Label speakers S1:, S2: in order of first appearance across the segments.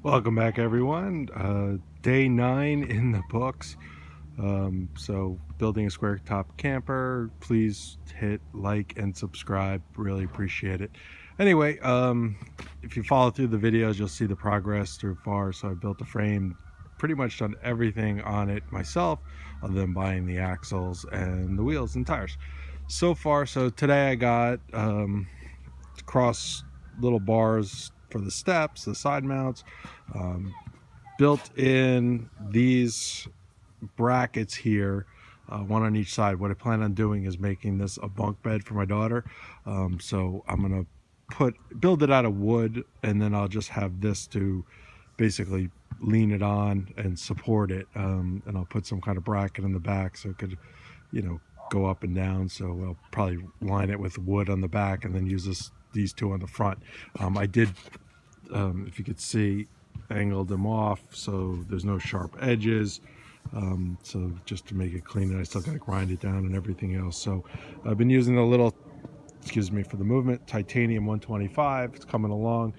S1: Welcome back, everyone. Day 9 in the books. So building a square top camper. Please hit like and subscribe. Really appreciate it. Anyway, if you follow through the videos, you'll see the progress through far. So I built a frame, pretty much done everything on it myself, other than buying the axles and the wheels and tires. So far, so today I got cross little bars for the steps, the side mounts, built in these brackets here, one on each side. What I plan on doing is making this a bunk bed for my daughter. So I'm gonna build it out of wood, and then I'll just have this to basically lean it on and support it. And I'll put some kind of bracket in the back so it could, go up and down. So I'll probably line it with wood on the back and then use these two on the front. I did, if you could see, angled them off so there's no sharp edges. So just to make it clean, and I still got to grind it down and everything else. So I've been using a little, excuse me for the movement, titanium 125. It's coming along.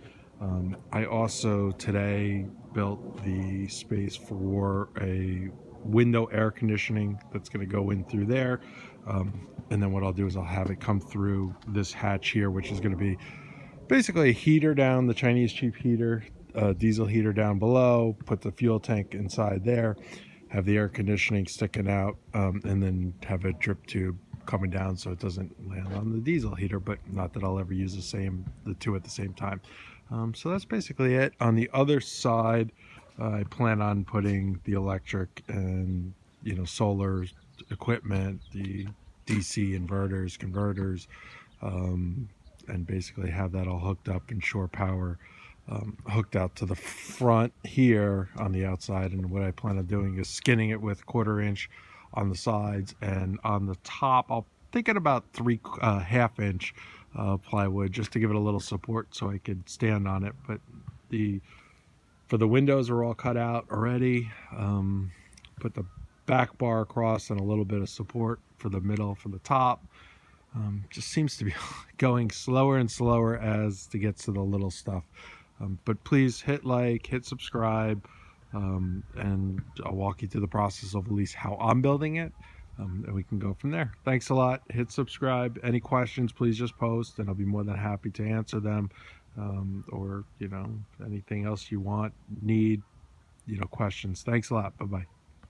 S1: I also today built the space for a window air conditioning that's going to go in through there. And then what I'll do is I'll have it come through this hatch here, which is going to be basically a heater down, the Chinese cheap heater, diesel heater down below, put the fuel tank inside there, have the air conditioning sticking out, and then have a drip tube coming down so it doesn't land on the diesel heater, but not that I'll ever use the two at the same time. So that's basically it. On the other side, I plan on putting the electric and solar equipment, the DC inverters, converters, and basically have that all hooked up and shore power hooked out to the front here on the outside. And what I plan on doing is skinning it with 1/4 inch on the sides, and on the top I'll thinking about 3/2 inch plywood, just to give it a little support so I could stand on it. But for the windows are all cut out already. Put the back bar across and a little bit of support for the middle, for the top. Just seems to be going slower and slower as it gets to the little stuff. But please hit like, hit subscribe, and I'll walk you through the process of at least how I'm building it, and we can go from there. Thanks a lot. Hit subscribe. Any questions, please just post, and I'll be more than happy to answer them, or anything else you need, questions. Thanks a lot. Bye-bye.